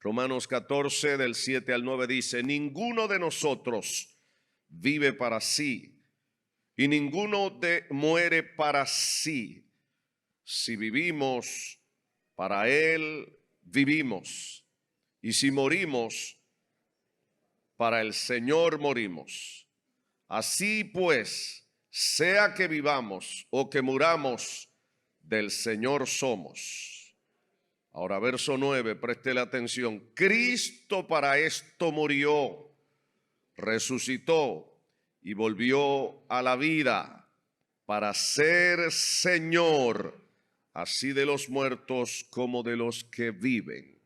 Romanos 14, del 7 al 9 dice: ninguno de nosotros vive para sí, y ninguno muere para sí. Si vivimos, para Él vivimos, y si morimos, para el Señor morimos. Así pues, sea que vivamos o que muramos, del Señor somos. Ahora, verso 9, préstele atención. Cristo para esto murió, resucitó y volvió a la vida, para ser Señor, así de los muertos como de los que viven.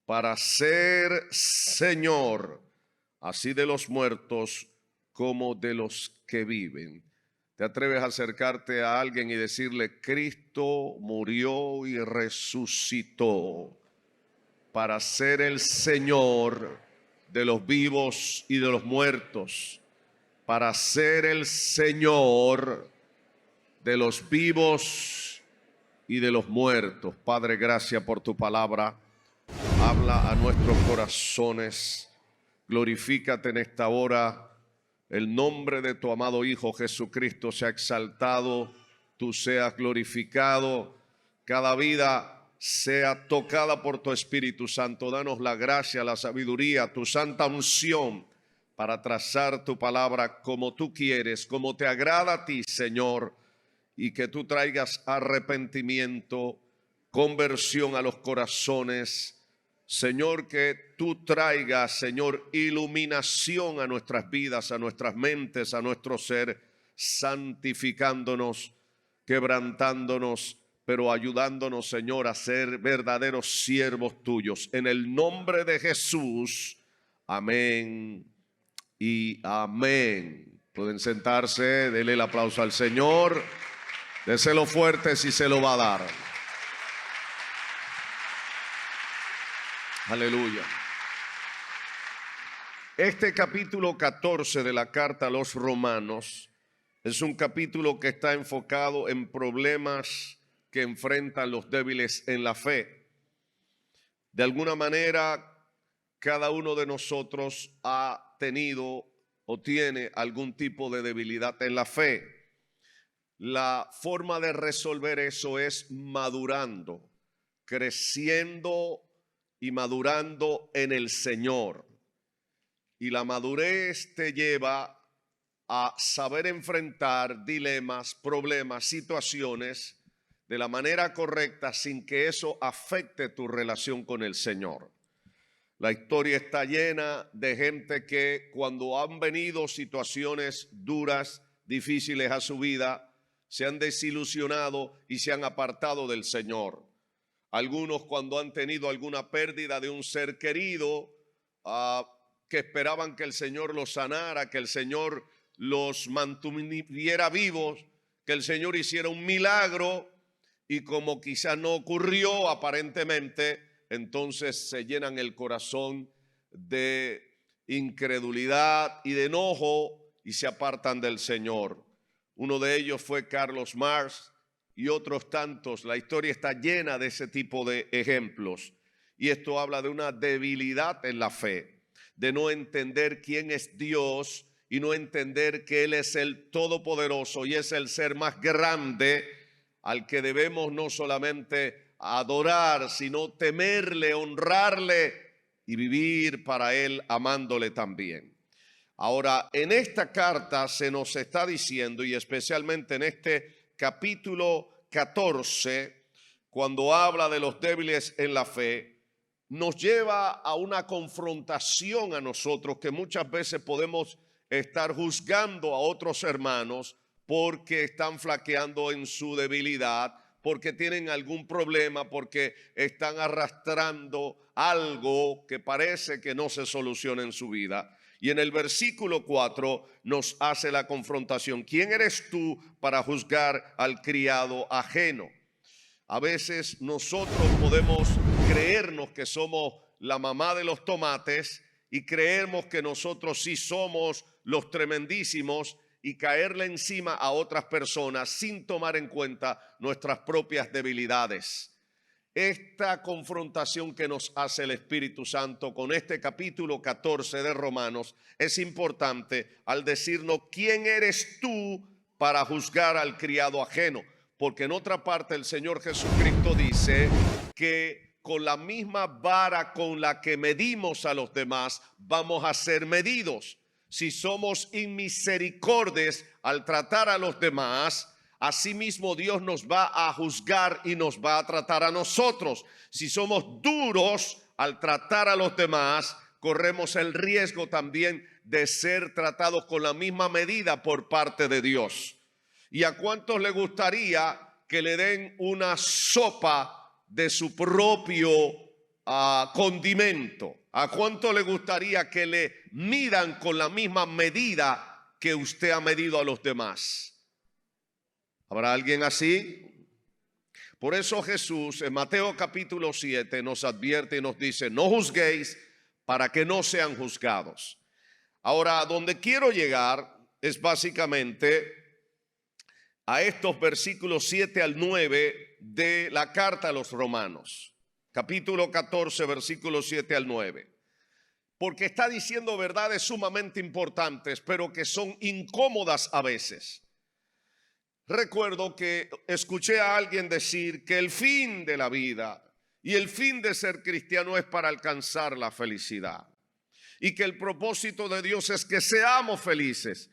Para ser Señor, así de los muertos como de los que viven. ¿Te atreves a acercarte a alguien y decirle: Cristo murió y resucitó para ser el Señor de los vivos y de los muertos? Para ser el Señor de los vivos y de los muertos. Padre, gracias por tu palabra. Habla a nuestros corazones. Glorifícate en esta hora. El nombre de tu amado Hijo Jesucristo sea exaltado, tú seas glorificado, cada vida sea tocada por tu Espíritu Santo. Danos la gracia, la sabiduría, tu santa unción para trazar tu palabra como tú quieres, como te agrada a ti, Señor, y que tú traigas arrepentimiento, conversión a los corazones. Señor, que tú traigas, Señor, iluminación a nuestras vidas, a nuestras mentes, a nuestro ser, santificándonos, quebrantándonos, pero ayudándonos, Señor, a ser verdaderos siervos tuyos. En el nombre de Jesús, amén y amén. Pueden sentarse, denle el aplauso al Señor, déselo fuerte si se lo va a dar. Aleluya. Este capítulo 14 de la carta a los Romanos es un capítulo que está enfocado en problemas que enfrentan los débiles en la fe. De alguna manera, cada uno de nosotros ha tenido o tiene algún tipo de debilidad en la fe. La forma de resolver eso es madurando, creciendo y madurando en el Señor. Y la madurez te lleva a saber enfrentar dilemas, problemas, situaciones de la manera correcta sin que eso afecte tu relación con el Señor. La historia está llena de gente que cuando han venido situaciones duras, difíciles a su vida, se han desilusionado y se han apartado del Señor. Algunos cuando han tenido alguna pérdida de un ser querido, que esperaban que el Señor los sanara, que el Señor los mantuviera vivos, que el Señor hiciera un milagro, y como quizás no ocurrió aparentemente, entonces se llenan el corazón de incredulidad y de enojo y se apartan del Señor. Uno de ellos fue Carlos Marx y otros tantos. La historia está llena de ese tipo de ejemplos. Y esto habla de una debilidad en la fe, de no entender quién es Dios y no entender que Él es el Todopoderoso y es el ser más grande al que debemos no solamente adorar, sino temerle, honrarle y vivir para Él amándole también. Ahora, en esta carta se nos está diciendo, y especialmente en este capítulo 14, cuando habla de los débiles en la fe, nos lleva a una confrontación a nosotros que muchas veces podemos estar juzgando a otros hermanos porque están flaqueando en su debilidad, porque tienen algún problema, porque están arrastrando algo que parece que no se soluciona en su vida. Y en el versículo 4 nos hace la confrontación. ¿Quién eres tú para juzgar al criado ajeno? A veces nosotros podemos creernos que somos la mamá de los tomates y creemos que nosotros sí somos los tremendísimos y caerle encima a otras personas sin tomar en cuenta nuestras propias debilidades. esta confrontación que nos hace el Espíritu Santo con este capítulo 14 de Romanos es importante al decirnos quién eres tú para juzgar al criado ajeno. Porque en otra parte el Señor Jesucristo dice que con la misma vara con la que medimos a los demás vamos a ser medidos. Si somos inmisericordias al tratar a los demás, asimismo Dios nos va a juzgar y nos va a tratar a nosotros. Si somos duros al tratar a los demás, corremos el riesgo también de ser tratados con la misma medida por parte de Dios. ¿Y a cuántos le gustaría que le den una sopa de su propio condimento? ¿A cuánto le gustaría que le midan con la misma medida que usted ha medido a los demás? ¿Habrá alguien así? Por eso Jesús en Mateo capítulo 7 nos advierte y nos dice: no juzguéis para que no sean juzgados. Ahora, donde quiero llegar es básicamente a estos versículos 7 al 9 de la carta a los Romanos. Capítulo 14, versículos 7 al 9. Porque está diciendo verdades sumamente importantes, pero que son incómodas a veces. Recuerdo que escuché a alguien decir que el fin de la vida y el fin de ser cristiano es para alcanzar la felicidad. Y que el propósito de Dios es que seamos felices.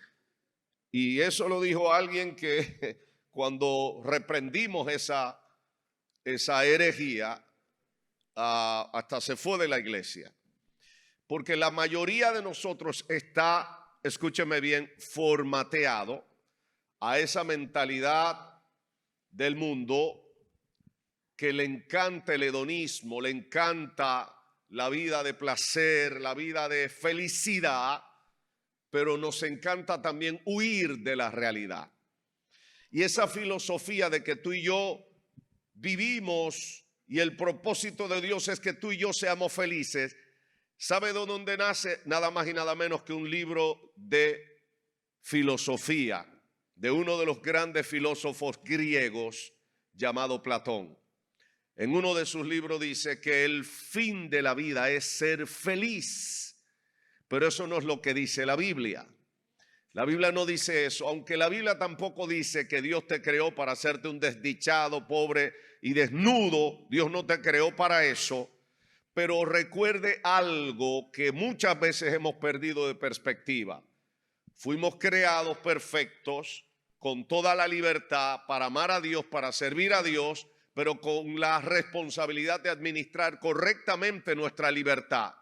Y eso lo dijo alguien que cuando reprendimos esa herejía, hasta se fue de la iglesia. Porque la mayoría de nosotros está, escúcheme bien, formateado a esa mentalidad del mundo que le encanta el hedonismo, le encanta la vida de placer, la vida de felicidad, pero nos encanta también huir de la realidad. Y esa filosofía de que tú y yo vivimos y el propósito de Dios es que tú y yo seamos felices, ¿sabe de dónde nace? Nada más y nada menos que un libro de filosofía de uno de los grandes filósofos griegos llamado Platón. En uno de sus libros dice que el fin de la vida es ser feliz. Pero eso no es lo que dice la Biblia. La Biblia no dice eso, aunque la Biblia tampoco dice que Dios te creó para hacerte un desdichado, pobre y desnudo. Dios no te creó para eso. Pero recuerde algo que muchas veces hemos perdido de perspectiva. Fuimos creados perfectos, con toda la libertad para amar a Dios, para servir a Dios, pero con la responsabilidad de administrar correctamente nuestra libertad.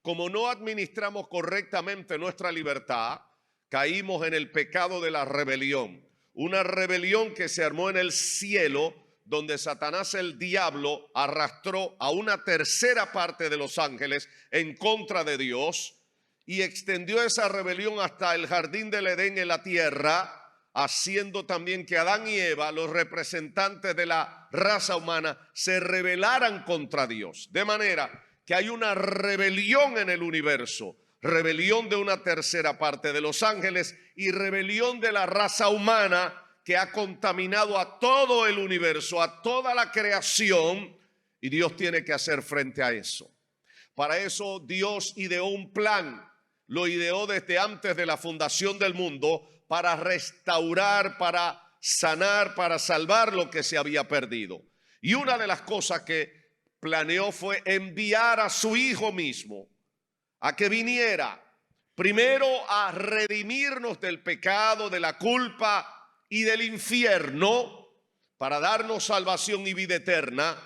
Como no administramos correctamente nuestra libertad, caímos en el pecado de la rebelión. Una rebelión que se armó en el cielo, donde Satanás, el diablo, arrastró a una tercera parte de los ángeles en contra de Dios y extendió esa rebelión hasta el jardín del Edén en la tierra, haciendo también que Adán y Eva, los representantes de la raza humana, se rebelaran contra Dios. De manera que hay una rebelión en el universo, rebelión de una tercera parte de los ángeles y rebelión de la raza humana que ha contaminado a todo el universo, a toda la creación, y Dios tiene que hacer frente a eso. Para eso Dios ideó un plan, lo ideó desde antes de la fundación del mundo para restaurar, para sanar, para salvar lo que se había perdido. Y una de las cosas que planeó fue enviar a su Hijo mismo a que viniera primero a redimirnos del pecado, de la culpa y del infierno para darnos salvación y vida eterna,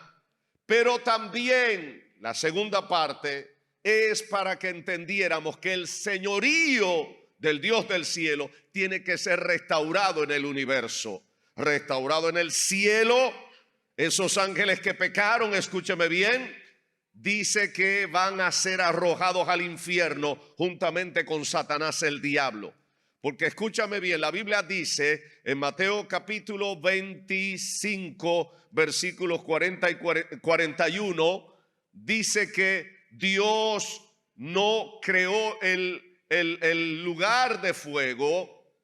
pero también la segunda parte es para que entendiéramos que el señorío del Dios del cielo tiene que ser restaurado en el universo, restaurado en el cielo. Esos ángeles que pecaron, escúcheme bien, dice que van a ser arrojados al infierno juntamente con Satanás el diablo. Porque escúchame bien, la Biblia dice en Mateo capítulo 25, versículos 40 y 41, dice que Dios no creó el lugar de fuego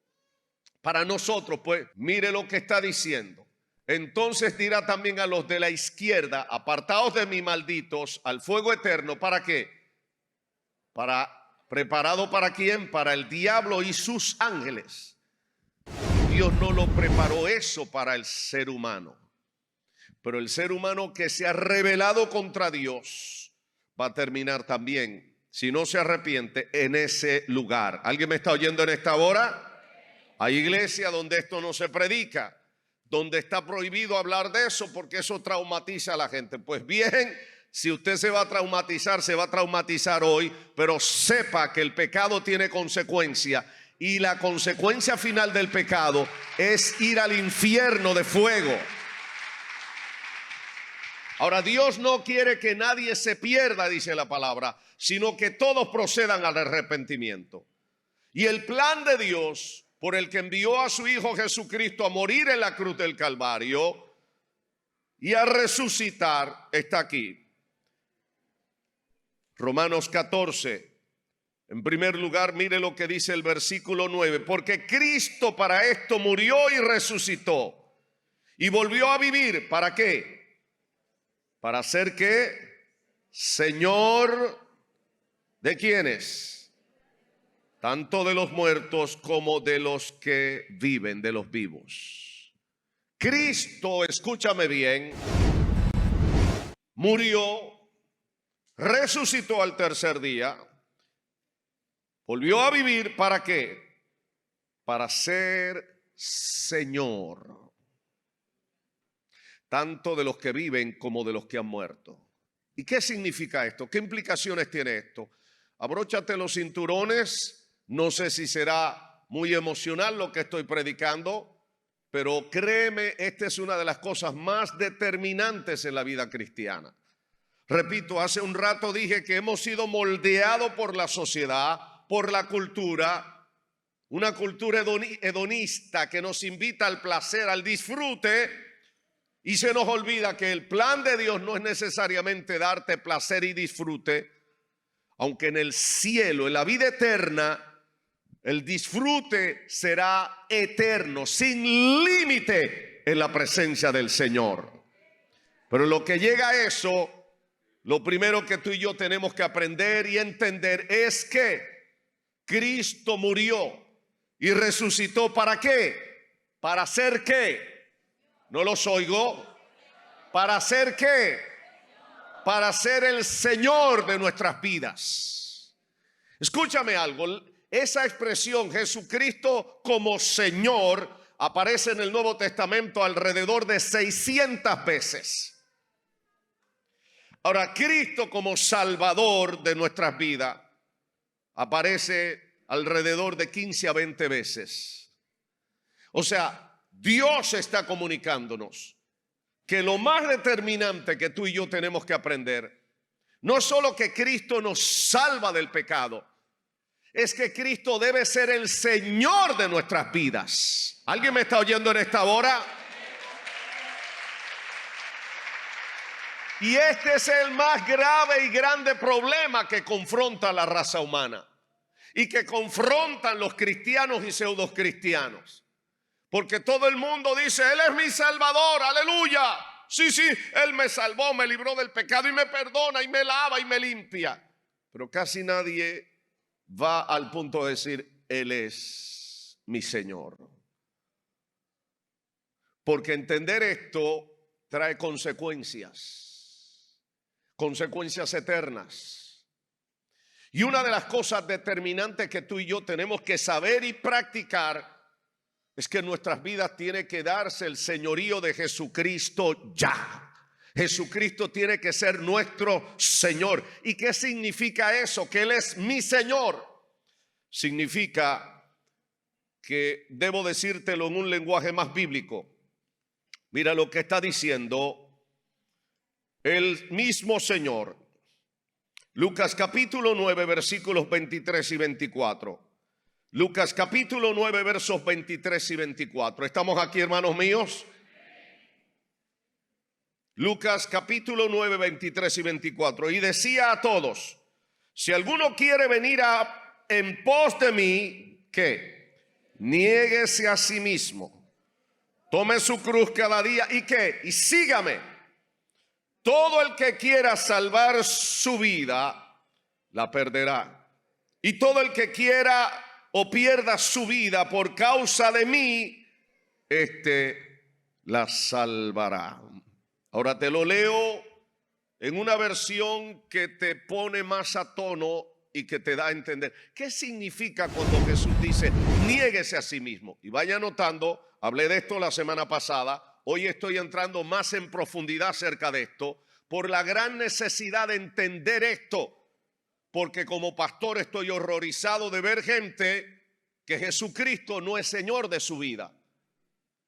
para nosotros. Pues mire lo que está diciendo. entonces dirá también a los de la izquierda, apartaos de mí, malditos, al fuego eterno. ¿Para qué? ¿Preparado para quién? Para el diablo y sus ángeles. Dios no lo preparó eso para el ser humano. Pero el ser humano que se ha rebelado contra Dios va a terminar también, si no se arrepiente, en ese lugar. ¿Alguien me está oyendo en esta hora? Hay iglesias donde esto no se predica, donde está prohibido hablar de eso porque eso traumatiza a la gente. Pues bien, si usted se va a traumatizar hoy, pero sepa que el pecado tiene consecuencia y la consecuencia final del pecado es ir al infierno de fuego. Ahora, Dios no quiere que nadie se pierda, dice la palabra, sino que todos procedan al arrepentimiento. Y el plan de Dios, por el que envió a su Hijo Jesucristo a morir en la cruz del Calvario y a resucitar, está aquí. Romanos 14. En primer lugar, mire lo que dice el versículo 9. Porque Cristo para esto murió y resucitó. Y volvió a vivir. ¿Para qué? ¿Para ser qué? Señor de quiénes, tanto de los muertos como de los que viven, de los vivos. Cristo, escúchame bien, murió, resucitó al tercer día, volvió a vivir. ¿Para qué? Para ser Señor, tanto de los que viven como de los que han muerto. ¿Y qué significa esto? ¿Qué implicaciones tiene esto? Abróchate los cinturones. No sé si será muy emocional lo que estoy predicando, pero créeme, esta es una de las cosas más determinantes en la vida cristiana. Repito, hace un rato dije que hemos sido moldeados por la sociedad, por la cultura, una cultura hedonista que nos invita al placer, al disfrute. Y se nos olvida que el plan de Dios no es necesariamente darte placer y disfrute, aunque en el cielo, en la vida eterna, el disfrute será eterno, sin límite en la presencia del Señor. Pero lo que llega a eso, lo primero que tú y yo tenemos que aprender y entender es que Cristo murió y resucitó. ¿Para qué? ¿Para hacer qué? No los oigo. ¿Para hacer qué? Para ser el Señor de nuestras vidas. Escúchame algo. Esa expresión Jesucristo como Señor aparece en el Nuevo Testamento alrededor de 600 veces. Ahora, Cristo como Salvador de nuestras vidas aparece alrededor de 15 a 20 veces. O sea, Dios está comunicándonos que lo más determinante que tú y yo tenemos que aprender, no es solo que Cristo nos salva del pecado, es que Cristo debe ser el Señor de nuestras vidas. ¿Alguien me está oyendo en esta hora? Y este es el más grave y grande problema que confronta la raza humana y que confrontan los cristianos y pseudocristianos. Porque todo el mundo dice, Él es mi Salvador, aleluya. Sí, Él me salvó, me libró del pecado y me perdona y me lava y me limpia. Pero casi nadie va al punto de decir, Él es mi Señor. Porque entender esto trae consecuencias eternas. Y una de las cosas determinantes que tú y yo tenemos que saber y practicar es que en nuestras vidas tiene que darse el señorío de Jesucristo ya. Jesucristo tiene que ser nuestro Señor. ¿Y qué significa eso? Que Él es mi Señor. Significa que debo decírtelo en un lenguaje más bíblico. Mira lo que está diciendo el mismo Señor. Lucas capítulo 9 versículos 23 y 24. Lucas capítulo 9 versos 23 y 24. ¿Estamos aquí, hermanos míos? Lucas capítulo 9, 23 y 24. Y decía a todos, si alguno quiere venir en pos de mí, ¿qué? Niéguese a sí mismo, Tome su cruz cada día y ¿qué? Y sígame. Todo el que quiera salvar su vida, la perderá. Y todo el que quiera o pierda su vida por causa de mí, la salvará. Ahora te lo leo en una versión que te pone más a tono y que te da a entender. ¿Qué significa cuando Jesús dice, niéguese a sí mismo? Y vaya anotando, hablé de esto la semana pasada, hoy estoy entrando más en profundidad acerca de esto, por la gran necesidad de entender esto, porque como pastor estoy horrorizado de ver gente que Jesucristo no es Señor de su vida,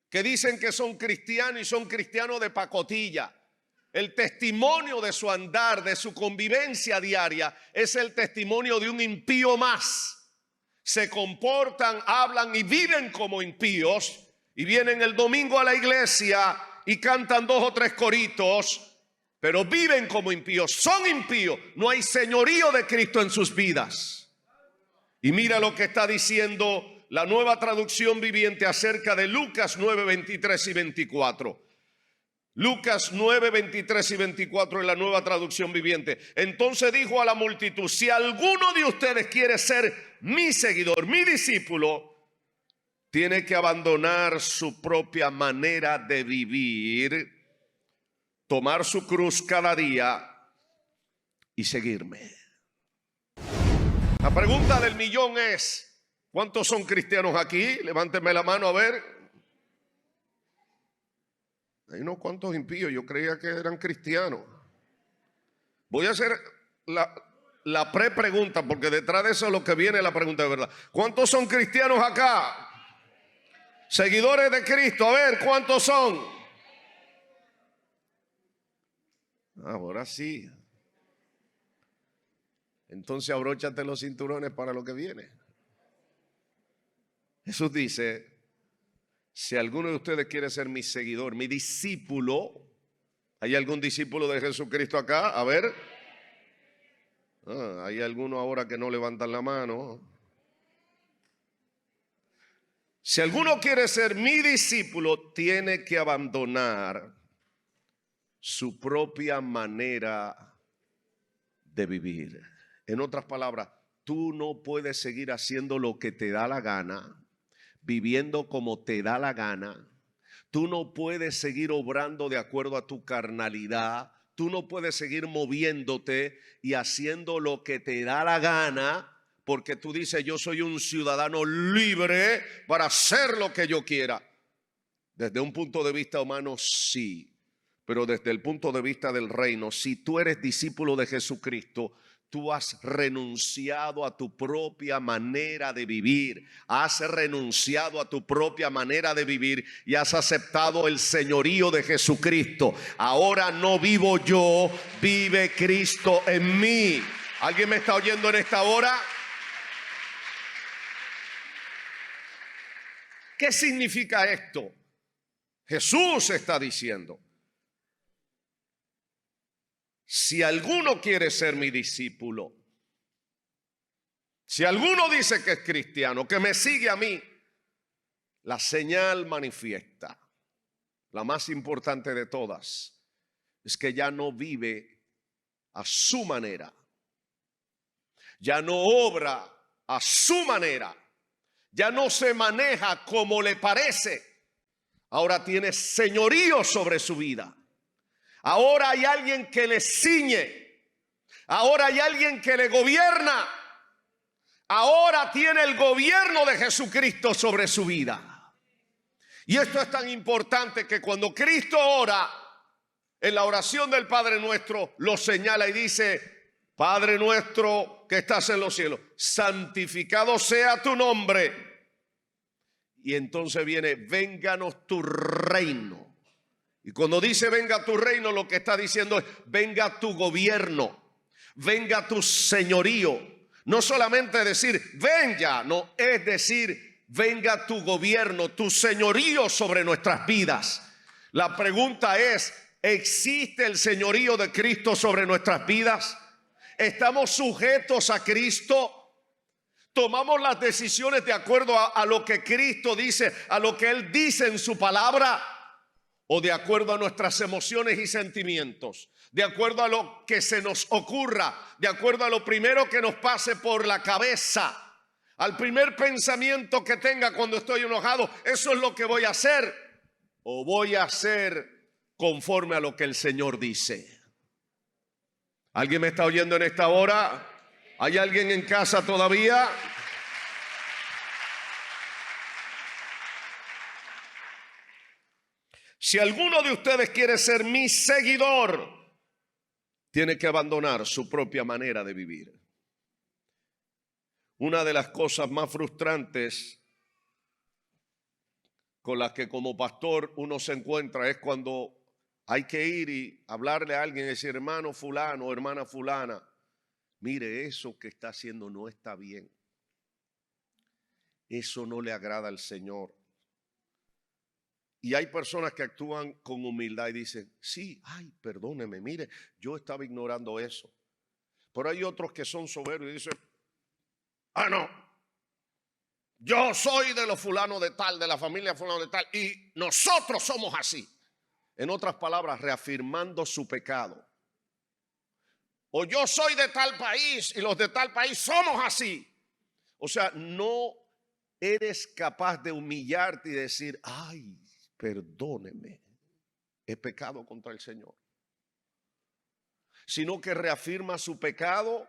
que dicen que son cristianos y son cristianos de pacotilla. El testimonio de su andar, de su convivencia diaria, es el testimonio de un impío más. Se comportan, hablan y viven como impíos y vienen el domingo a la iglesia y cantan 2 o 3 coritos, pero viven como impíos, son impíos. No hay señorío de Cristo en sus vidas. Y mira lo que está diciendo la Nueva Traducción Viviente acerca de Lucas 9, 23 y 24. Lucas 9, 23 y 24 en la Nueva Traducción Viviente. Entonces dijo a la multitud, si alguno de ustedes quiere ser mi seguidor, mi discípulo, tiene que abandonar su propia manera de vivir, tomar su cruz cada día y seguirme. La pregunta del millón es, ¿cuántos son cristianos aquí? Levánteme la mano a ver. Hay unos cuantos impíos, yo creía que eran cristianos. Voy a hacer la pre-pregunta, porque detrás de eso es lo que viene la pregunta de verdad. ¿Cuántos son cristianos acá? Seguidores de Cristo, a ver, ¿cuántos son? Ahora sí. Entonces abróchate los cinturones para lo que viene. Jesús dice, si alguno de ustedes quiere ser mi seguidor, mi discípulo, ¿hay algún discípulo de Jesucristo acá? A ver. Hay algunos ahora que no levantan la mano. Si alguno quiere ser mi discípulo, tiene que abandonar su propia manera de vivir. En otras palabras, tú no puedes seguir haciendo lo que te da la gana, viviendo como te da la gana. Tú no puedes seguir obrando de acuerdo a tu carnalidad. Tú no puedes seguir moviéndote y haciendo lo que te da la gana, porque tú dices, yo soy un ciudadano libre para hacer lo que yo quiera. Desde un punto de vista humano, sí. Pero desde el punto de vista del reino, si tú eres discípulo de Jesucristo, tú has renunciado a tu propia manera de vivir, has renunciado a tu propia manera de vivir y has aceptado el señorío de Jesucristo. Ahora no vivo yo, vive Cristo en mí. ¿Alguien me está oyendo en esta hora? ¿Qué significa esto? Jesús está diciendo, si alguno quiere ser mi discípulo, si alguno dice que es cristiano, que me sigue a mí, la señal manifiesta, la más importante de todas, es que ya no vive a su manera, ya no obra a su manera, ya no se maneja como le parece, ahora tiene señorío sobre su vida. Ahora hay alguien que le ciñe. Ahora hay alguien que le gobierna. Ahora tiene el gobierno de Jesucristo sobre su vida. Y esto es tan importante que cuando Cristo ora, en la oración del Padre Nuestro, lo señala y dice, Padre nuestro que estás en los cielos, santificado sea tu nombre. Y entonces viene, vénganos tu reino. Y cuando dice venga tu reino, lo que está diciendo es venga tu gobierno, venga tu señorío. No solamente decir ven ya, no, es decir venga tu gobierno, tu señorío sobre nuestras vidas. La pregunta es, ¿existe el señorío de Cristo sobre nuestras vidas? ¿Estamos sujetos a Cristo? Tomamos las decisiones de acuerdo a lo que Cristo dice, a lo que Él dice en su palabra, o de acuerdo a nuestras emociones y sentimientos, de acuerdo a lo que se nos ocurra, de acuerdo a lo primero que nos pase por la cabeza, al primer pensamiento que tenga cuando estoy enojado. Eso es lo que voy a hacer, o voy a hacer conforme a lo que el Señor dice. ¿Alguien me está oyendo en esta hora? ¿Hay alguien en casa todavía? Si alguno de ustedes quiere ser mi seguidor, tiene que abandonar su propia manera de vivir. Una de las cosas más frustrantes con las que como pastor uno se encuentra es cuando hay que ir y hablarle a alguien y decir: hermano fulano o hermana fulana, mire, eso que está haciendo no está bien. Eso no le agrada al Señor. Y hay personas que actúan con humildad y dicen: sí, ay, perdóneme, mire, yo estaba ignorando eso. Pero hay otros que son soberbios y dicen: ah, no, yo soy de los fulanos de tal, de la familia fulano de tal, y nosotros somos así. En otras palabras, reafirmando su pecado. O yo soy de tal país y los de tal país somos así. O sea, no eres capaz de humillarte y decir: ay, perdóneme, he pecado contra el Señor. Sino que reafirma su pecado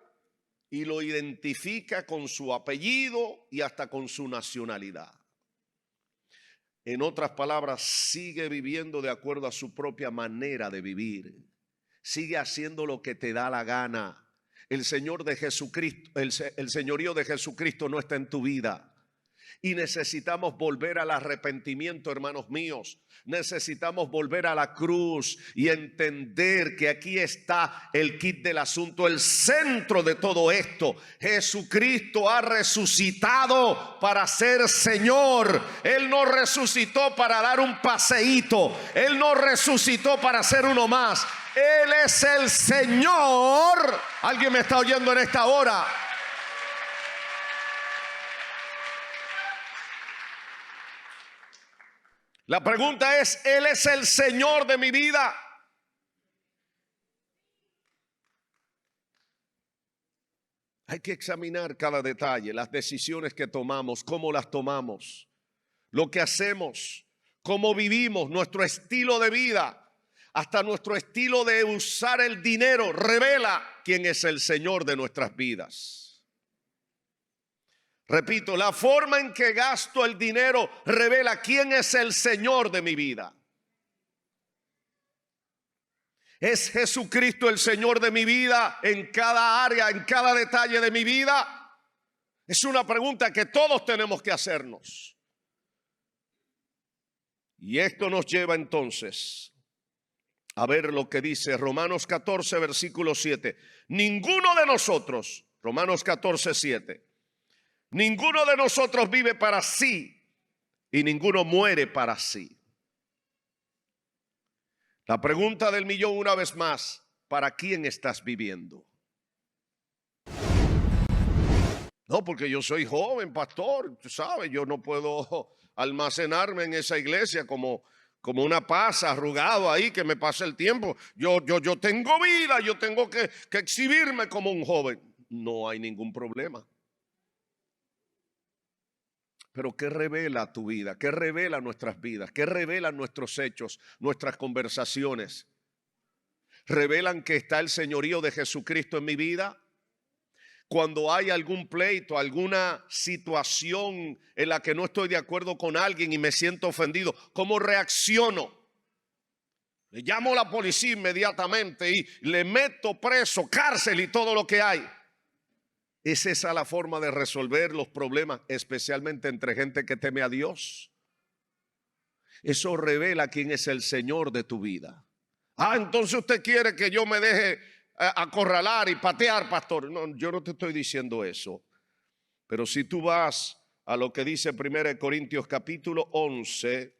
y lo identifica con su apellido y hasta con su nacionalidad. En otras palabras, sigue viviendo de acuerdo a su propia manera de vivir. Sigue haciendo lo que te da la gana. El Señor de Jesucristo, el señorío de Jesucristo no está en tu vida. Y necesitamos volver al arrepentimiento, hermanos míos. Necesitamos volver a la cruz y entender que aquí está el kit del asunto, el centro de todo esto. Jesucristo ha resucitado para ser Señor. Él no resucitó para dar un paseíto. Él no resucitó para ser uno más. Él es el Señor. ¿Alguien me está oyendo en esta hora? La pregunta es: ¿Él es el Señor de mi vida? Hay que examinar cada detalle, las decisiones que tomamos, cómo las tomamos, lo que hacemos, cómo vivimos, nuestro estilo de vida, hasta nuestro estilo de usar el dinero revela quién es el Señor de nuestras vidas. Repito, la forma en que gasto el dinero revela quién es el Señor de mi vida. ¿Es Jesucristo el Señor de mi vida en cada área, en cada detalle de mi vida? Es una pregunta que todos tenemos que hacernos. Y esto nos lleva entonces a ver lo que dice Romanos 14, versículo 7. Ninguno de nosotros, Romanos 14, 7. Ninguno de nosotros vive para sí y ninguno muere para sí. La pregunta del millón una vez más: ¿para quién estás viviendo? No, porque yo soy joven, pastor, tú sabes, yo no puedo almacenarme en esa iglesia como una pasa arrugado ahí que me pasa el tiempo. Yo tengo vida, yo tengo que exhibirme como un joven. No hay ningún problema. Pero ¿qué revela tu vida? ¿Qué revela nuestras vidas? ¿Qué revelan nuestros hechos, nuestras conversaciones? ¿Revelan que está el señorío de Jesucristo en mi vida? Cuando hay algún pleito, alguna situación en la que no estoy de acuerdo con alguien y me siento ofendido, ¿cómo reacciono? Le llamo a la policía inmediatamente y le meto preso, cárcel y todo lo que hay. ¿Es esa la forma de resolver los problemas, especialmente entre gente que teme a Dios? Eso revela quién es el Señor de tu vida. Ah, entonces usted quiere que yo me deje acorralar y patear, pastor. No, yo no te estoy diciendo eso. Pero si tú vas a lo que dice 1 Corintios capítulo 11,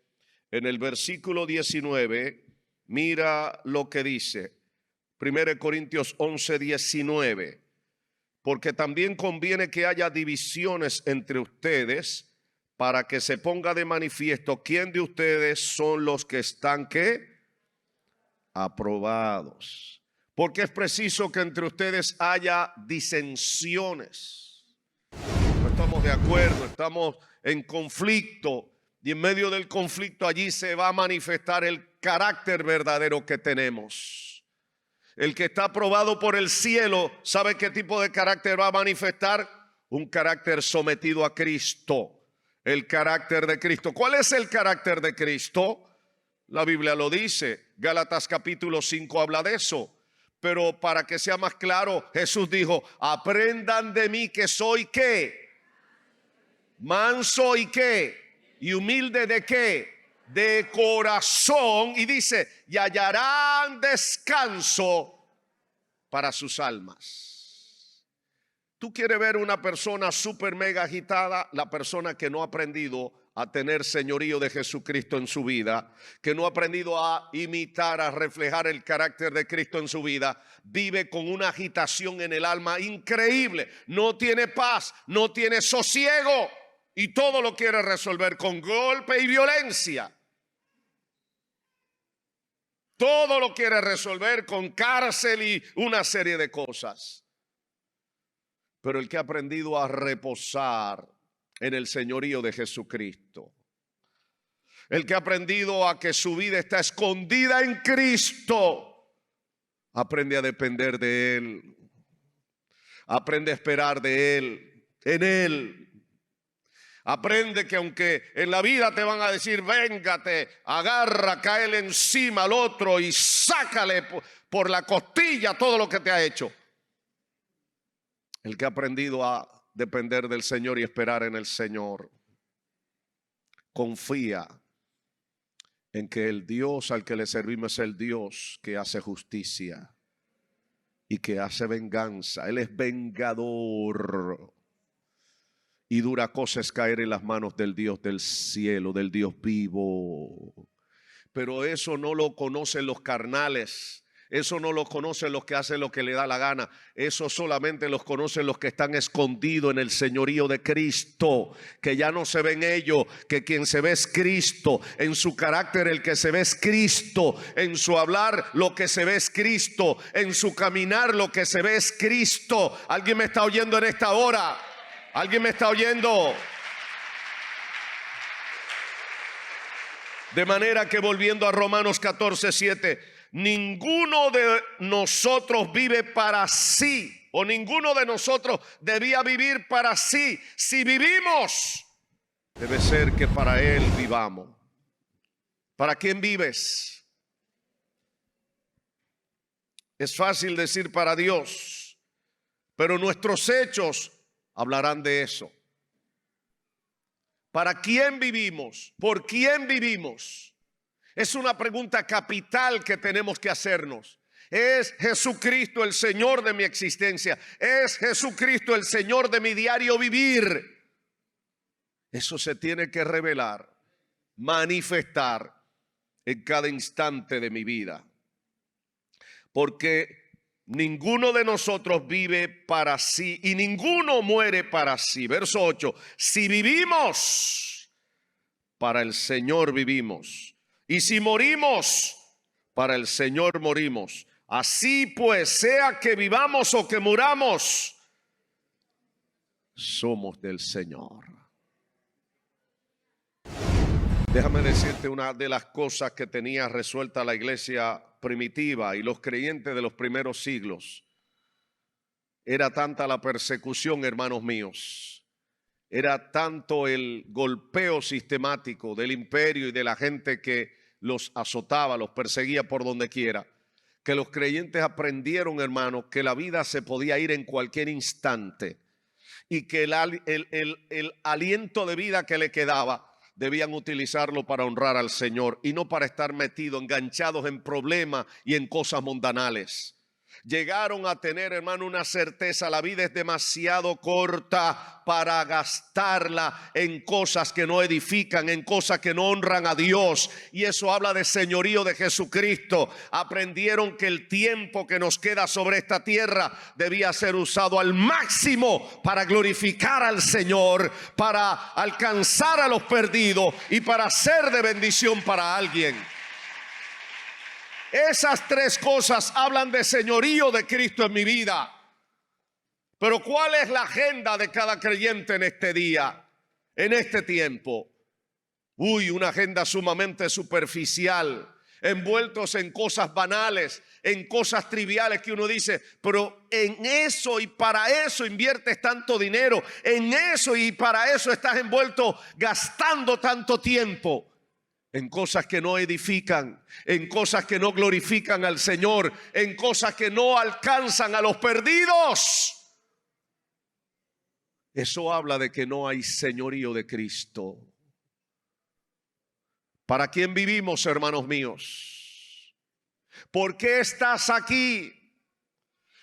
en el versículo 19, mira lo que dice. 1 Corintios 11, 19. porque también conviene que haya divisiones entre ustedes, para que se ponga de manifiesto quién de ustedes son los que están, ¿qué? Aprobados. Porque es preciso que entre ustedes haya disensiones. No estamos de acuerdo, estamos en conflicto, y en medio del conflicto allí se va a manifestar el carácter verdadero que tenemos. El que está aprobado por el cielo, ¿sabe qué tipo de carácter va a manifestar? Un carácter sometido a Cristo. El carácter de Cristo. ¿Cuál es el carácter de Cristo? La Biblia lo dice. Gálatas capítulo 5 habla de eso. Pero para que sea más claro, Jesús dijo, aprendan de mí que soy ¿qué? Manso y ¿qué? Y humilde de ¿qué? De corazón. Y dice, y hallarán descanso para sus almas. ¿Tú quieres ver una persona súper mega agitada? La persona que no ha aprendido a tener señorío de Jesucristo en su vida, que no ha aprendido a imitar, a reflejar el carácter de Cristo en su vida, vive con una agitación en el alma increíble. No tiene paz, no tiene sosiego y todo lo quiere resolver con golpe y violencia. Todo lo quiere resolver con cárcel y una serie de cosas. Pero el que ha aprendido a reposar en el señorío de Jesucristo, el que ha aprendido a que su vida está escondida en Cristo, aprende a depender de Él, aprende a esperar de Él, en Él. Aprende que aunque en la vida te van a decir, véngate, agarra, cáele encima al otro y sácale por la costilla todo lo que te ha hecho. El que ha aprendido a depender del Señor y esperar en el Señor, confía en que el Dios al que le servimos es el Dios que hace justicia y que hace venganza. Él es vengador. Y dura cosa es caer en las manos del Dios del cielo, del Dios vivo. Pero eso no lo conocen los carnales. Eso no lo conocen los que hacen lo que le da la gana. Eso solamente los conocen los que están escondidos en el señorío de Cristo. Que ya no se ven ellos, que quien se ve es Cristo. En su carácter el que se ve es Cristo. En su hablar lo que se ve es Cristo. En su caminar lo que se ve es Cristo. ¿Alguien me está oyendo en esta hora? ¿Alguien me está oyendo? De manera que volviendo a Romanos 14:7, ninguno de nosotros vive para sí, o ninguno de nosotros debía vivir para sí. Si vivimos, debe ser que para Él vivamos. ¿Para quién vives? Es fácil decir para Dios, pero nuestros hechos hablarán de eso. ¿Para quién vivimos? ¿Por quién vivimos? Es una pregunta capital que tenemos que hacernos. ¿Es Jesucristo el Señor de mi existencia? ¿Es Jesucristo el Señor de mi diario vivir? Eso se tiene que revelar, manifestar en cada instante de mi vida. Porque ninguno de nosotros vive para sí y ninguno muere para sí. Verso 8. Si vivimos, para el Señor vivimos. Y si morimos, para el Señor morimos. Así pues, sea que vivamos o que muramos, somos del Señor. Déjame decirte una de las cosas que tenía resuelta la iglesia primitiva y los creyentes de los primeros siglos. Era tanta la persecución, hermanos míos. Era tanto el golpeo sistemático del imperio y de la gente que los azotaba, los perseguía por donde quiera, que los creyentes aprendieron, hermanos, que la vida se podía ir en cualquier instante y que el aliento de vida que le quedaba debían utilizarlo para honrar al Señor y no para estar metidos, enganchados en problemas y en cosas mundanales. Llegaron a tener, hermano, una certeza: la vida es demasiado corta para gastarla en cosas que no edifican, en cosas que no honran a Dios. Y eso habla de señorío de Jesucristo. Aprendieron que el tiempo que nos queda sobre esta tierra debía ser usado al máximo para glorificar al Señor, para alcanzar a los perdidos y para ser de bendición para alguien. Esas tres cosas hablan de señorío de Cristo en mi vida. Pero ¿cuál es la agenda de cada creyente en este día, en este tiempo? Una agenda sumamente superficial, envueltos en cosas banales, en cosas triviales que uno dice: pero en eso y para eso inviertes tanto dinero, en eso y para eso estás envuelto gastando tanto tiempo. En cosas que no edifican, en cosas que no glorifican al Señor, en cosas que no alcanzan a los perdidos. Eso habla de que no hay señorío de Cristo. ¿Para quién vivimos, hermanos míos? ¿Por qué estás aquí?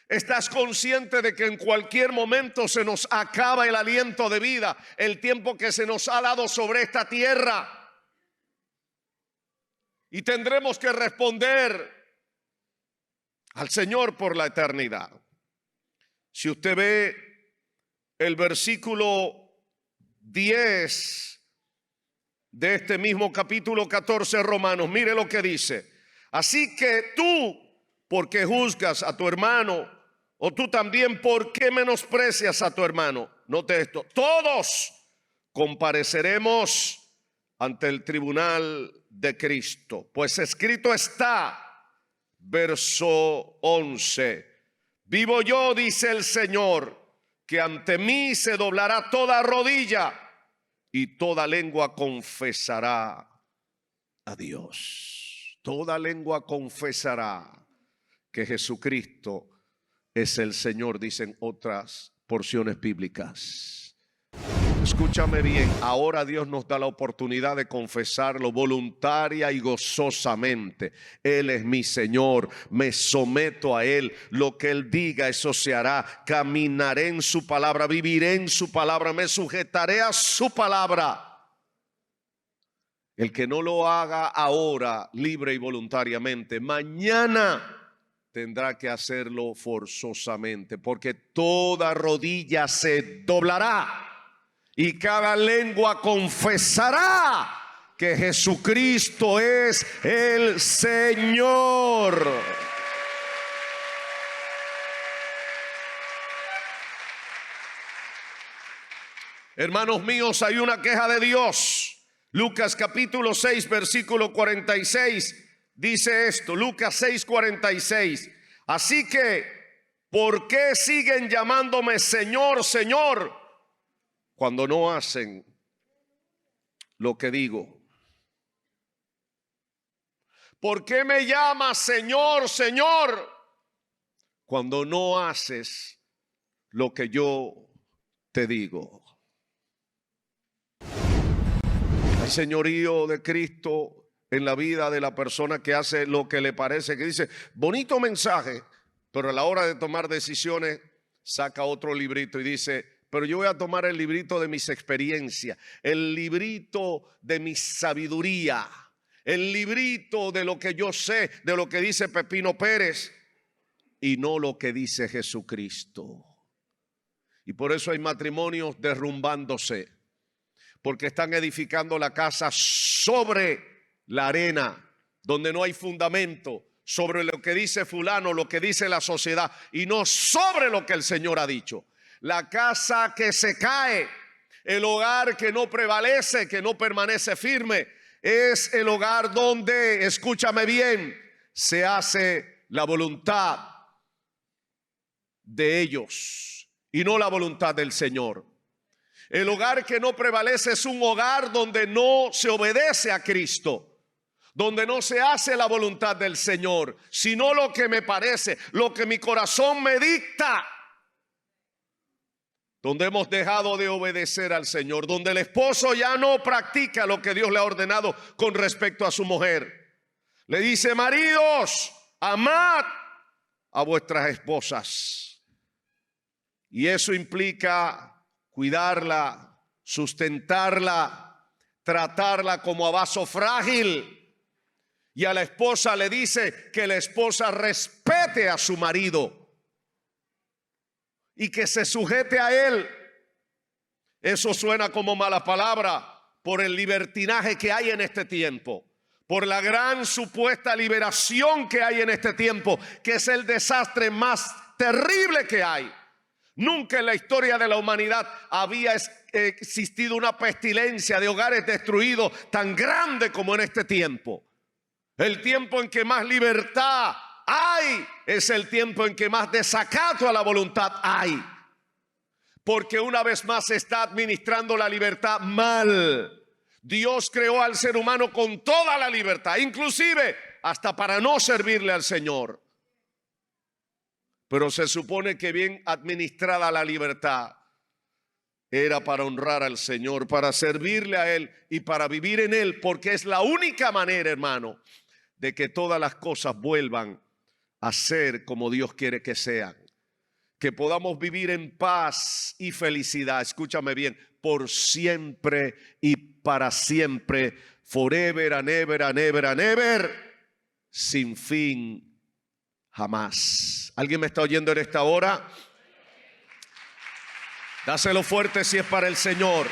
¿Estás consciente de que en cualquier momento se nos acaba el aliento de vida, el tiempo que se nos ha dado sobre esta tierra? Y tendremos que responder al Señor por la eternidad. Si usted ve el versículo 10 de este mismo capítulo 14 de Romanos, mire lo que dice: así que tú, ¿por qué juzgas a tu hermano? O tú también, ¿por qué menosprecias a tu hermano? Note esto: todos compareceremos ante el tribunal de Cristo, pues escrito está, verso 11: vivo yo, dice el Señor, que ante mí se doblará toda rodilla y toda lengua confesará a Dios. Toda lengua confesará que Jesucristo es el Señor, dicen otras porciones bíblicas. Escúchame bien, ahora Dios nos da la oportunidad de confesarlo voluntaria y gozosamente. Él es mi Señor, me someto a Él, lo que Él diga eso se hará. Caminaré en su palabra, viviré en su palabra, me sujetaré a su palabra. El que no lo haga ahora libre y voluntariamente, mañana tendrá que hacerlo forzosamente, porque toda rodilla se doblará y cada lengua confesará que Jesucristo es el Señor. Hermanos míos, hay una queja de Dios. Lucas capítulo 6, versículo 46 dice esto. Lucas 6, 46. Así que, ¿por qué siguen llamándome Señor, Señor, cuando no hacen lo que digo? ¿Por qué me llamas Señor, Señor, cuando no haces lo que yo te digo? El señorío de Cristo en la vida de la persona que hace lo que le parece, que dice, bonito mensaje, pero a la hora de tomar decisiones saca otro librito y dice, pero yo voy a tomar el librito de mis experiencias, el librito de mi sabiduría, el librito de lo que yo sé, de lo que dice Pepino Pérez y no lo que dice Jesucristo. Y por eso hay matrimonios derrumbándose, porque están edificando la casa sobre la arena, donde no hay fundamento, sobre lo que dice fulano, lo que dice la sociedad, y no sobre lo que el Señor ha dicho. La casa que se cae, el hogar que no prevalece, que no permanece firme, es el hogar donde, escúchame bien, se hace la voluntad de ellos y no la voluntad del Señor. El hogar que no prevalece es un hogar donde no se obedece a Cristo, donde no se hace la voluntad del Señor, sino lo que me parece, lo que mi corazón me dicta. Donde hemos dejado de obedecer al Señor, donde el esposo ya no practica lo que Dios le ha ordenado con respecto a su mujer. Le dice, maridos, amad a vuestras esposas. Y eso implica cuidarla, sustentarla, tratarla como a vaso frágil. Y a la esposa le dice que la esposa respete a su marido y que se sujete a él. Eso suena como mala palabra por el libertinaje que hay en este tiempo, por la gran supuesta liberación que hay en este tiempo, que es el desastre más terrible que hay. Nunca en la historia de la humanidad había existido una pestilencia de hogares destruidos tan grande como en este tiempo. El tiempo en que más libertad hay es el tiempo en que más desacato a la voluntad hay. Porque una vez más se está administrando la libertad mal. Dios creó al ser humano con toda la libertad, inclusive hasta para no servirle al Señor. Pero se supone que bien administrada la libertad era para honrar al Señor, para servirle a Él y para vivir en Él, porque es la única manera, hermano, de que todas las cosas vuelvan a ser como Dios quiere que sean. Que podamos vivir en paz y felicidad, escúchame bien, por siempre y para siempre, forever and ever and ever and ever, sin fin, jamás. ¿Alguien me está oyendo en esta hora? Dáselo fuerte si es para el Señor.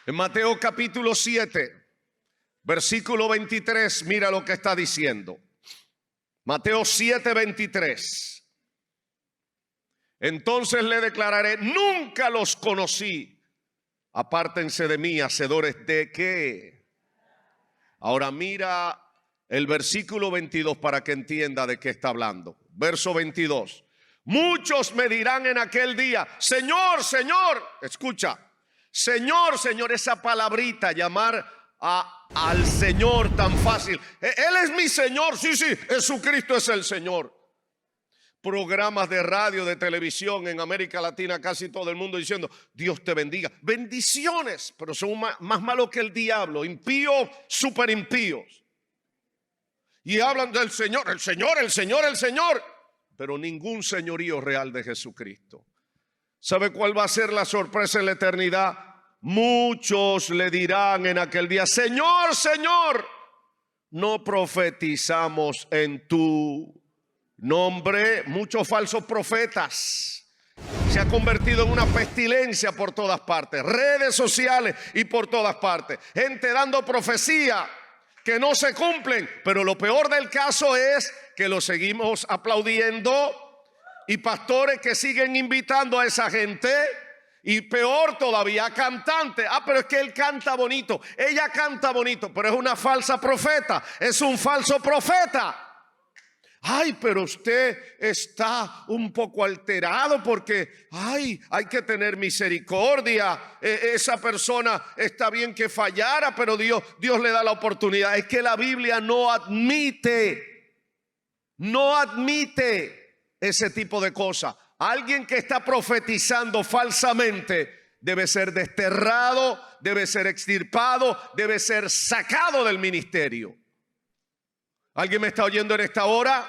En Mateo capítulo 7, versículo 23, mira lo que está diciendo. Mateo 7, 23. Entonces le declararé, nunca los conocí. Apártense de mí, hacedores de ¿qué? Ahora mira el versículo 22 para que entienda de qué está hablando. Verso 22. Muchos me dirán en aquel día, Señor, Señor, escucha. Señor, Señor, esa palabrita, llamar al Señor tan fácil. Él es mi Señor, sí, Jesucristo es el Señor. Programas de radio, de televisión en América Latina, casi todo el mundo diciendo, Dios te bendiga. Bendiciones, pero son más malos que el diablo, impíos, súper impíos. Y hablan del Señor, el Señor, el Señor, el Señor, pero ningún señorío real de Jesucristo. ¿Sabe cuál va a ser la sorpresa en la eternidad? Muchos le dirán en aquel día, Señor, Señor, no profetizamos en tu nombre. Muchos falsos profetas. Se ha convertido en una pestilencia por todas partes, redes sociales y por todas partes. Gente dando profecía que no se cumplen, pero lo peor del caso es que lo seguimos aplaudiendo. Y pastores que siguen invitando a esa gente. Y peor todavía, cantantes. Pero es que él canta bonito, ella canta bonito, pero es una falsa profeta, es un falso profeta. Ay, pero usted está un poco alterado porque, hay que tener misericordia. Esa persona está bien que fallara, pero Dios le da la oportunidad. Es que la Biblia no admite ese tipo de cosas. Alguien que está profetizando falsamente debe ser desterrado, debe ser extirpado, debe ser sacado del ministerio. ¿Alguien me está oyendo en esta hora?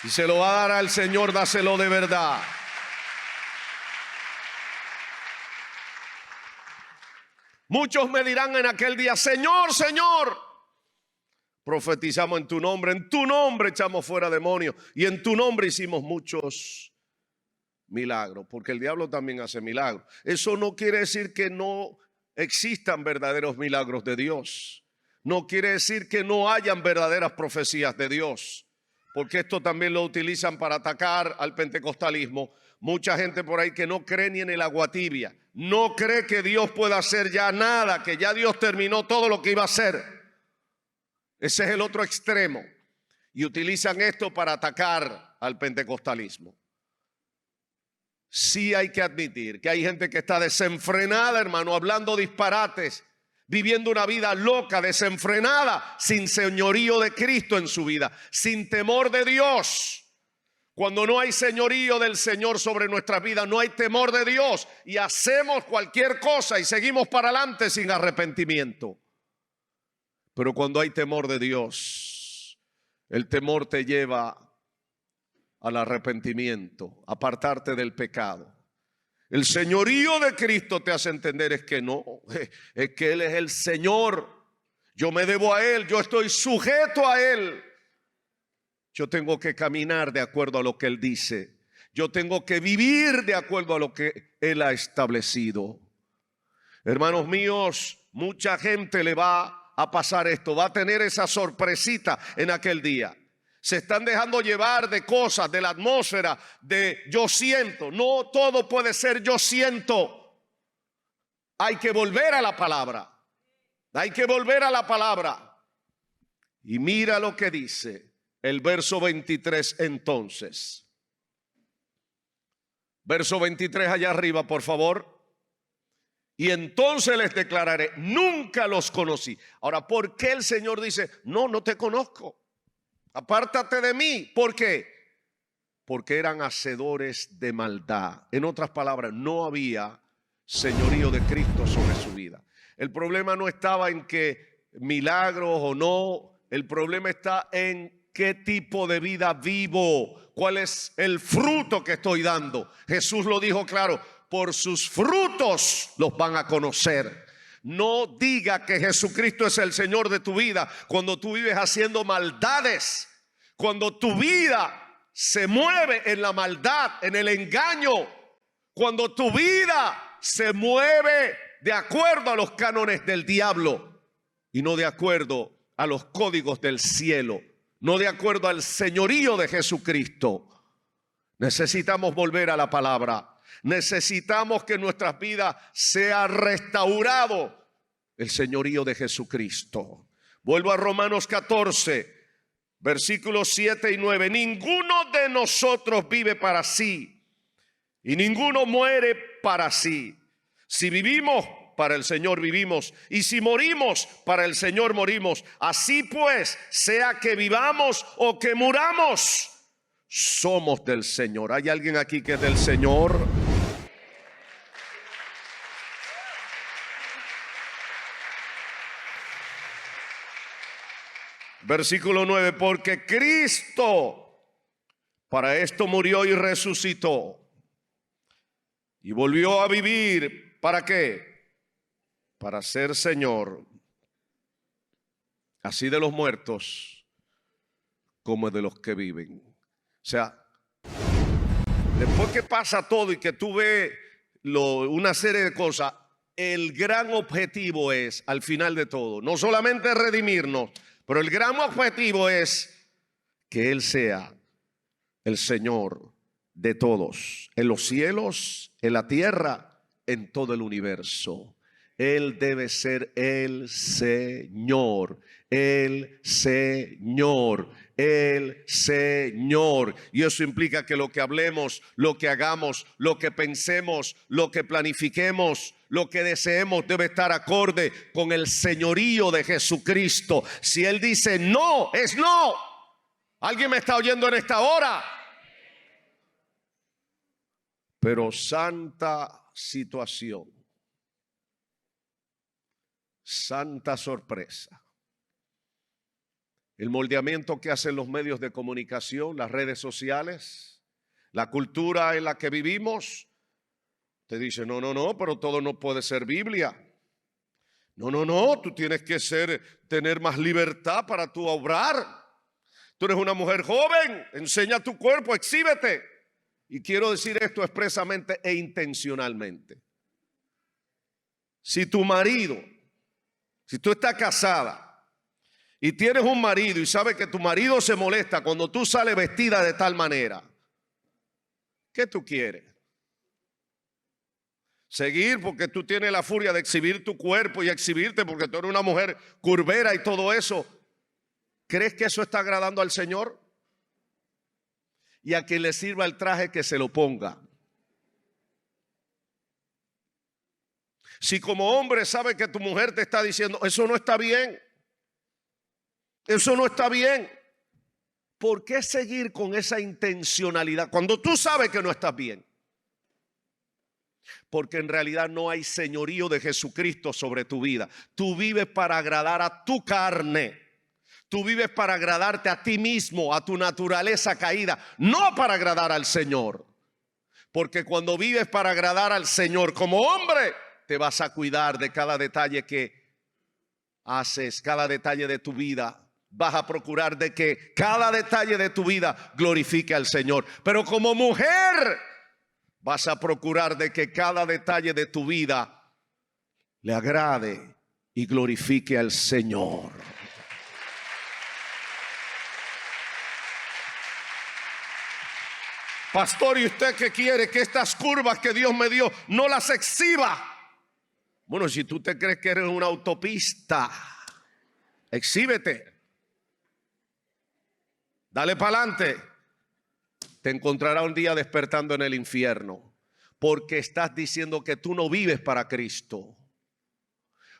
Si se lo va a dar al Señor, dáselo de verdad. Muchos me dirán en aquel día, Señor, Señor, profetizamos en tu nombre echamos fuera demonios y en tu nombre hicimos muchos milagros, porque el diablo también hace milagros. Eso no quiere decir que no existan verdaderos milagros de Dios. No quiere decir que no hayan verdaderas profecías de Dios, porque esto también lo utilizan para atacar al pentecostalismo. Mucha gente por ahí que no cree ni en el agua tibia, no cree que Dios pueda hacer ya nada, que ya Dios terminó todo lo que iba a hacer. Ese es el otro extremo. Y utilizan esto para atacar al pentecostalismo. Sí hay que admitir que hay gente que está desenfrenada, hermano, hablando disparates, viviendo una vida loca, desenfrenada, sin señorío de Cristo en su vida, sin temor de Dios. Cuando no hay señorío del Señor sobre nuestras vidas, no hay temor de Dios y hacemos cualquier cosa y seguimos para adelante sin arrepentimiento. Pero cuando hay temor de Dios, el temor te lleva al arrepentimiento, apartarte del pecado. El señorío de Cristo te hace entender es que no, es que Él es el Señor. Yo me debo a Él, yo estoy sujeto a Él. Yo tengo que caminar de acuerdo a lo que Él dice. Yo tengo que vivir de acuerdo a lo que Él ha establecido. Hermanos míos, mucha gente le va a pasar esto, va a tener esa sorpresita en aquel día. Se están dejando llevar de cosas, de la atmósfera, de yo siento. No todo puede ser yo siento. Hay que volver a la palabra. Hay que volver a la palabra. Y mira lo que dice el verso 23 entonces. Verso 23 allá arriba, por favor. Y entonces les declararé, nunca los conocí. Ahora, ¿por qué el Señor dice, no te conozco? Apártate de mí. ¿Por qué? Porque eran hacedores de maldad. En otras palabras, no había señorío de Cristo sobre su vida. El problema no estaba en que milagros o no. El problema está en qué tipo de vida vivo. ¿Cuál es el fruto que estoy dando? Jesús lo dijo claro. Por sus frutos los van a conocer. No diga que Jesucristo es el Señor de tu vida cuando tú vives haciendo maldades, cuando tu vida se mueve en la maldad, en el engaño, cuando tu vida se mueve de acuerdo a los cánones del diablo y no de acuerdo a los códigos del cielo, no de acuerdo al señorío de Jesucristo. Necesitamos volver a la palabra. Necesitamos que en nuestras vidas sea restaurado el señorío de Jesucristo. Vuelvo a Romanos 14, versículos 7 y 9. Ninguno de nosotros vive para sí y ninguno muere para sí. Si vivimos, para el Señor vivimos, y si morimos, para el Señor morimos. Así pues, sea que vivamos o que muramos, somos del Señor. ¿Hay alguien aquí que es del Señor? Versículo 9, porque Cristo para esto murió y resucitó y volvió a vivir. ¿Para qué? Para ser Señor, así de los muertos como de los que viven. O sea, después que pasa todo y que tú ves una serie de cosas, el gran objetivo es, al final de todo, no solamente redimirnos, pero el gran objetivo es que Él sea el Señor de todos, en los cielos, en la tierra, en todo el universo. Él debe ser el Señor, el Señor, el Señor. Y eso implica que lo que hablemos, lo que hagamos, lo que pensemos, lo que planifiquemos, lo que deseemos debe estar acorde con el señorío de Jesucristo. Si Él dice no, es no. ¿Alguien me está oyendo en esta hora? Pero santa situación, santa sorpresa. El moldeamiento que hacen los medios de comunicación, las redes sociales, la cultura en la que vivimos, te dice, no, pero todo no puede ser Biblia. No, tú tienes que tener más libertad para tu obrar. Tú eres una mujer joven, enseña tu cuerpo, exhíbete. Y quiero decir esto expresamente e intencionalmente. Si tu marido, si tú estás casada y tienes un marido y sabes que tu marido se molesta cuando tú sales vestida de tal manera, ¿qué tú quieres? Seguir porque tú tienes la furia de exhibir tu cuerpo y exhibirte porque tú eres una mujer curvera y todo eso. ¿Crees que eso está agradando al Señor? Y a quien le sirva el traje que se lo ponga. Si como hombre sabes que tu mujer te está diciendo, eso no está bien. Eso no está bien. ¿por qué seguir con esa intencionalidad cuando tú sabes que no estás bien? Porque en realidad no hay señorío de Jesucristo sobre tu vida. Tú vives para agradar a tu carne. Tú vives para agradarte a ti mismo, a tu naturaleza caída, no para agradar al Señor. Porque cuando vives para agradar al Señor como hombre, te vas a cuidar de cada detalle que haces, cada detalle de tu vida. Vas a procurar de que cada detalle de tu vida glorifique al Señor. Pero como mujer, vas a procurar de que cada detalle de tu vida le agrade y glorifique al Señor. Pastor, ¿y usted qué quiere? Que estas curvas que Dios me dio no las exhiba. Bueno, si tú te crees que eres una autopista, exhíbete. Dale para adelante. Te encontrará un día despertando en el infierno, porque estás diciendo que tú no vives para Cristo.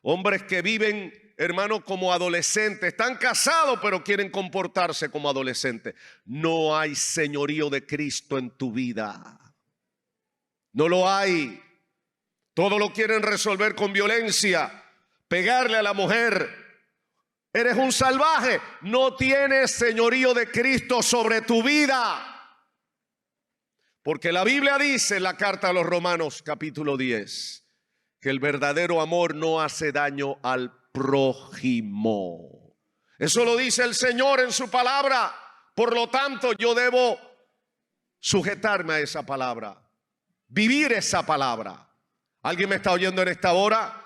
Hombres que viven, hermano, como adolescentes, están casados pero quieren comportarse como adolescentes. No hay señorío de Cristo en tu vida. No lo hay. Todo lo quieren resolver con violencia, pegarle a la mujer. Eres un salvaje. No tienes señorío de Cristo sobre tu vida. Porque la Biblia dice en la carta a los Romanos capítulo 10 que el verdadero amor no hace daño al prójimo. Eso lo dice el Señor en su palabra. Por lo tanto, yo debo sujetarme a esa palabra, vivir esa palabra. ¿Alguien me está oyendo en esta hora?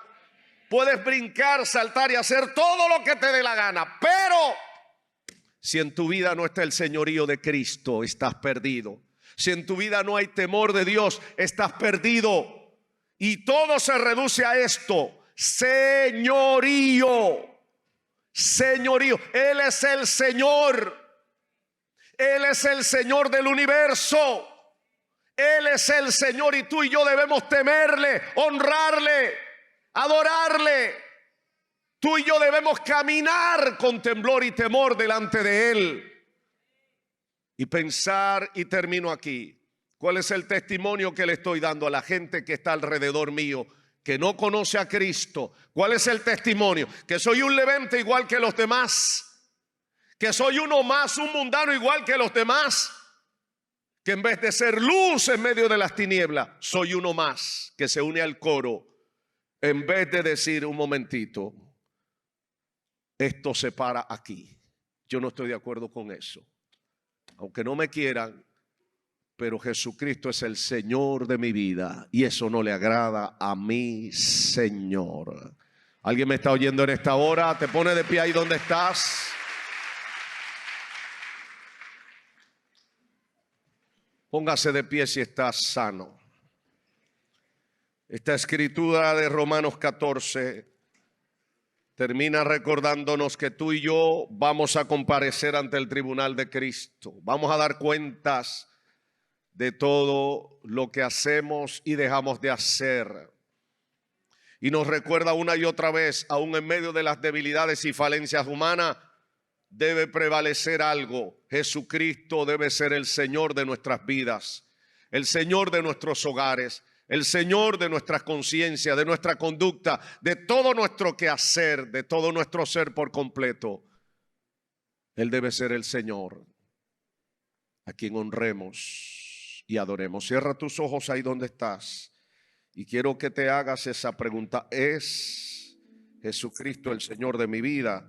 Puedes brincar, saltar y hacer todo lo que te dé la gana, pero si en tu vida no está el señorío de Cristo, estás perdido. Si en tu vida no hay temor de Dios, estás perdido. Y todo se reduce a esto: señorío. Señorío. Él es el Señor. Él es el Señor del universo. Él es el Señor y tú y yo debemos temerle, honrarle, adorarle. Tú y yo debemos caminar con temblor y temor delante de Él. Y pensar, y termino aquí, ¿cuál es el testimonio que le estoy dando a la gente que está alrededor mío, que no conoce a Cristo? ¿Cuál es el testimonio? Que soy un levante igual que los demás, que soy uno más, un mundano igual que los demás, que en vez de ser luz en medio de las tinieblas, soy uno más que se une al coro, en vez de decir un momentito, esto se para aquí. Yo no estoy de acuerdo con eso. Aunque no me quieran, pero Jesucristo es el Señor de mi vida y eso no le agrada a mi Señor. ¿Alguien me está oyendo en esta hora? ¿Te pone de pie ahí donde estás? Póngase de pie si estás sano. Esta escritura de Romanos 14 termina recordándonos que tú y yo vamos a comparecer ante el tribunal de Cristo. Vamos a dar cuentas de todo lo que hacemos y dejamos de hacer. Y nos recuerda una y otra vez, aún en medio de las debilidades y falencias humanas, debe prevalecer algo. Jesucristo debe ser el Señor de nuestras vidas, el Señor de nuestros hogares, el Señor de nuestras conciencias, de nuestra conducta, de todo nuestro quehacer, de todo nuestro ser por completo. Él debe ser el Señor a quien honremos y adoremos. Cierra tus ojos ahí donde estás y quiero que te hagas esa pregunta: ¿es Jesucristo el Señor de mi vida?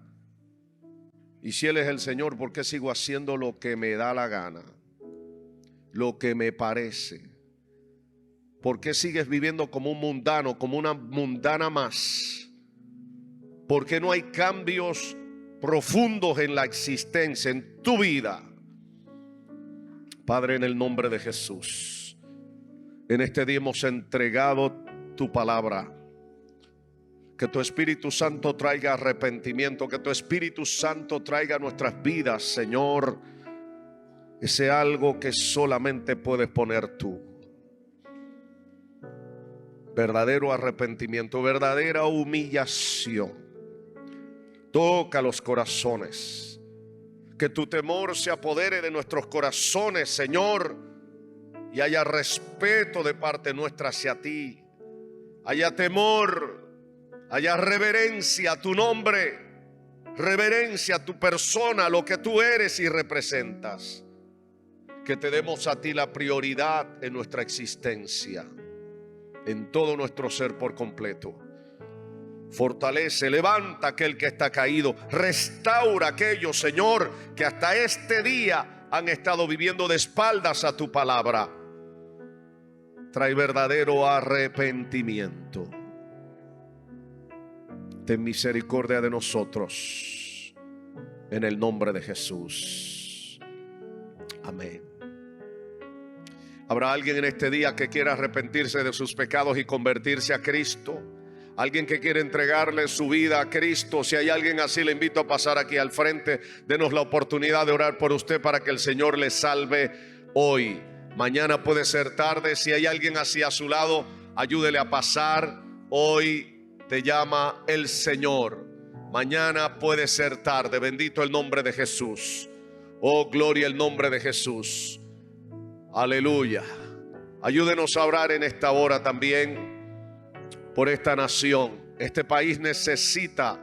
Y si Él es el Señor, ¿por qué sigo haciendo lo que me da la gana? Lo que me parece. ¿Por qué sigues viviendo como un mundano, como una mundana más? ¿Por qué no hay cambios profundos en la existencia, en tu vida? Padre, en el nombre de Jesús, en este día hemos entregado tu palabra. Que tu Espíritu Santo traiga arrepentimiento, que tu Espíritu Santo traiga a nuestras vidas, Señor, ese algo que solamente puedes poner tú. Verdadero arrepentimiento, verdadera humillación. Toca los corazones. Que tu temor se apodere de nuestros corazones, Señor, y haya respeto de parte nuestra hacia ti. Haya temor, haya reverencia a tu nombre, reverencia a tu persona, a lo que tú eres y representas. Que te demos a ti la prioridad en nuestra existencia, en todo nuestro ser por completo. Fortalece, levanta aquel que está caído, restaura a aquellos, Señor, que hasta este día han estado viviendo de espaldas a tu palabra. Trae verdadero arrepentimiento. Ten misericordia de nosotros, en el nombre de Jesús. Amén. ¿Habrá alguien en este día que quiera arrepentirse de sus pecados y convertirse a Cristo? Alguien que quiere entregarle su vida a Cristo. Si hay alguien así, le invito a pasar aquí al frente. Denos la oportunidad de orar por usted para que el Señor le salve hoy. Mañana puede ser tarde. Si hay alguien así a su lado, ayúdele a pasar. Hoy te llama el Señor. Mañana puede ser tarde. Bendito el nombre de Jesús. Oh, gloria al nombre de Jesús. Aleluya. Ayúdenos a orar en esta hora también por esta nación. Este país necesita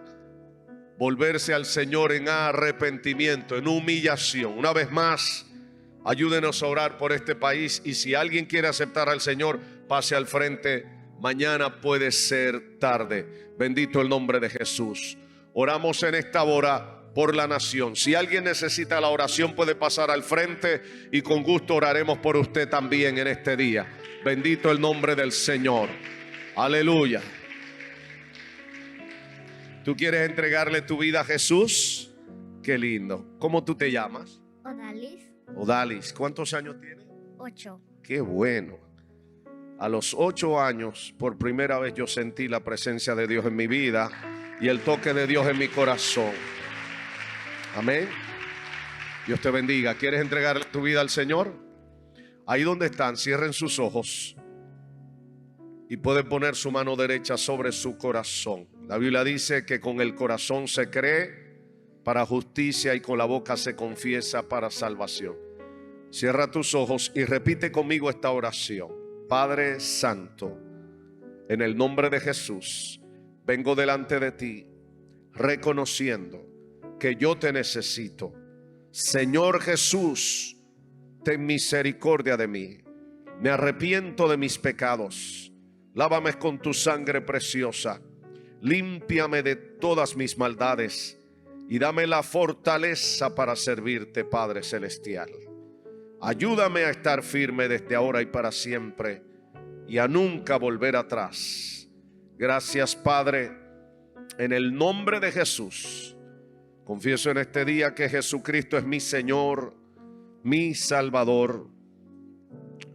volverse al Señor en arrepentimiento, en humillación. Una vez más, ayúdenos a orar por este país. Y si alguien quiere aceptar al Señor, pase al frente. Mañana puede ser tarde. Bendito el nombre de Jesús. Oramos en esta hora por la nación. Si alguien necesita la oración, puede pasar al frente y con gusto oraremos por usted también en este día. Bendito el nombre del Señor. Aleluya. ¿Tú quieres entregarle tu vida a Jesús? Qué lindo. ¿Cómo tú te llamas? Odalis. Odalis. ¿Cuántos años tienes? 8. Qué bueno. A los 8 años, por primera vez yo sentí la presencia de Dios en mi vida y el toque de Dios en mi corazón. Amén. Dios te bendiga. ¿Quieres entregarle tu vida al Señor? Ahí donde están, cierren sus ojos y pueden poner su mano derecha sobre su corazón. La Biblia dice que con el corazón se cree para justicia y con la boca se confiesa para salvación. Cierra tus ojos y repite conmigo esta oración. Padre Santo, en el nombre de Jesús, vengo delante de ti reconociendo que yo te necesito. Señor Jesús, ten misericordia de mí. Me arrepiento de mis pecados. Lávame con tu sangre preciosa. Límpiame de todas mis maldades y dame la fortaleza para servirte, Padre Celestial. Ayúdame a estar firme desde ahora y para siempre y a nunca volver atrás. Gracias, Padre, en el nombre de Jesús. Confieso en este día que Jesucristo es mi Señor, mi Salvador,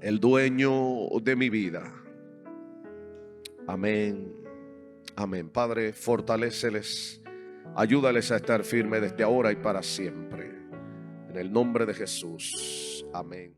el dueño de mi vida. Amén. Amén. Padre, fortaléceles, ayúdales a estar firmes desde ahora y para siempre. En el nombre de Jesús. Amén.